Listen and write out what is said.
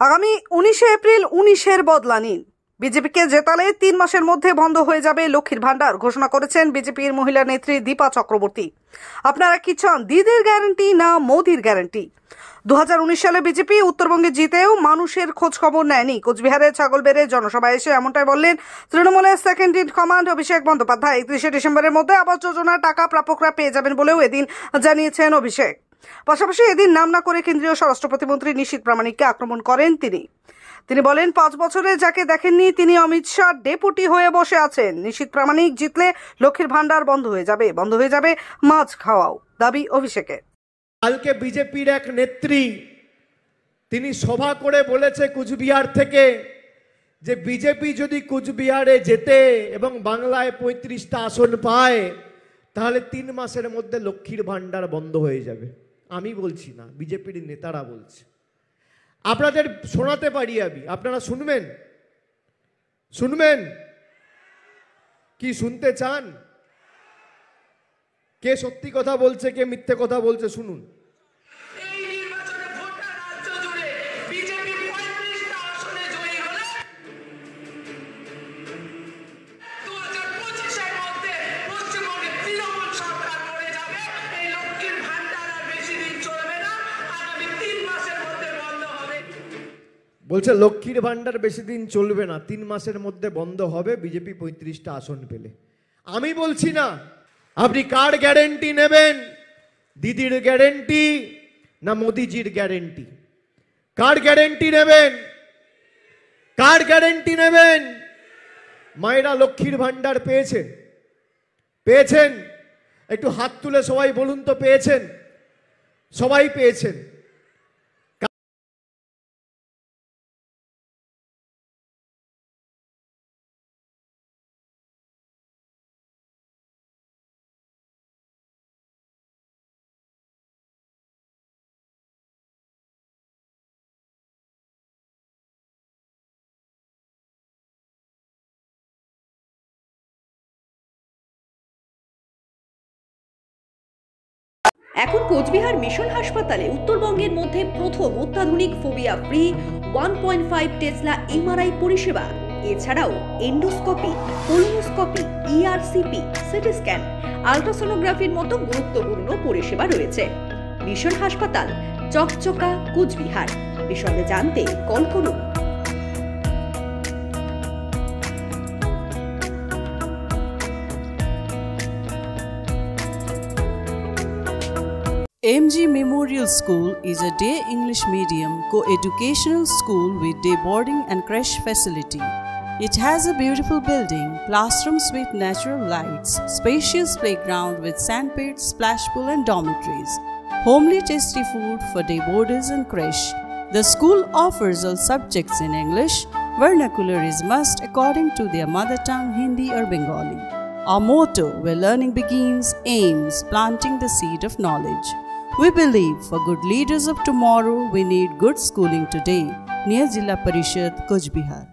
আগামী 19 এপ্রিল 19-এর বদলা নিন। বিজেপিকে জেতালে 3 মাসের মধ্যে বন্ধ হয়ে যাবে লক্ষ্মীর ভান্ডার ঘোষণা করেছেন বিজেপির মহিলা নেত্রী দীপা চক্রবর্তী। আপনারা কি চান, দিদির গ্যারান্টি না মোদির গ্যারান্টি? 2019 সালে বিজেপি উত্তরবঙ্গে জিতেও মানুষের খোঁজ খবর নেয়নি। কোচবিহারে ছাগলবেড়ে জনসভায় এসে এমনটাই বললেন তৃণমূলের second in command Abhishek Bandyopadhyay. 31শে ডিসেম্বরের মধ্যে আবাস যোজনার টাকা প্রাপকরা পেয়ে যাবেন বলেও এদিন জানিয়েছেন অভিষেক। পাশাপাশি এদিন নাম না করে কেন্দ্রীয় স্বরাষ্ট্র প্রতিমন্ত্রী নিশীথ প্রামাণিককে আক্রমণ করেন তিনি বলেন 5 বছরে যাকে দেখেননি তিনি অমিত শাহ ডেপুটি হয়ে বসে আছেন। নিশীথ প্রামাণিক জিতলে লক্ষ্মীর ভান্ডার বন্ধ হয়ে যাবে মাছ খাওয়াও, দাবি অভিষেকের। কালকে বিজেপির এক নেত্রী তিনি সভা করে বলেছে কুচবিহার থেকে যে বিজেপি যদি কুচবিহারে জেতে এবং বাংলায় 35টা আসন পায় তাহলে 3 মাসের মধ্যে লক্ষ্মীর ভান্ডার বন্ধ হয়ে যাবে। আমি বলছি না, বিজেপির নেতারা বলছে। আপনাদের শোনাতে পারি আমি, আপনারা শুনবেন কি শুনতে চান? কে সত্যি কথা বলছে, কে মিথ্যে কথা বলছে শুনুন। বলছে লক্ষ্মীর ভান্ডার বেশি দিন চলবে না, 3 মাসের মধ্যে বন্ধ হবে বিজেপি 35টা আসন পেলে। আমি বলছি না আপনি কার গ্যারেন্টি নেবেন, দিদির গ্যারেন্টি না মোদিজির গ্যারেন্টি? কার গ্যারেন্টি নেবেন? মায়েরা লক্ষ্মীর ভান্ডার পেয়েছেন? একটু হাত তুলে সবাই বলুন তো, পেয়েছেন? সবাই পেয়েছেন। এখন কোচবিহার মিশন হাসপাতালে উত্তরবঙ্গের মধ্যে প্রথম অত্যাধুনিক ফোবিয়া ফ্রি 1.5 টেসলা এমআরআই পরিষেবা। এছাড়াও endoscopy, colonoscopy, ERCP, CT scan, আল্ট্রাসোনোগ্রাফির মতো গুরুত্বপূর্ণ পরিষেবা রয়েছে। মিশন হাসপাতাল, চকচকা, কোচবিহার। বিশদে জানতে কল করুন। MG Memorial School is a day English medium co-educational school with day boarding and creche facility. It has a beautiful building, classrooms with natural lights, spacious playground with sandpit, splash pool and dormitories, homely tasty food for day boarders and creche. The school offers all subjects in English. Vernacular is must according to their mother tongue Hindi or Bengali. Our motto, where learning begins, aims planting the seed of knowledge. We believe for good leaders of tomorrow, we need good schooling today. Near Jilla Parishad, Coach Bihar.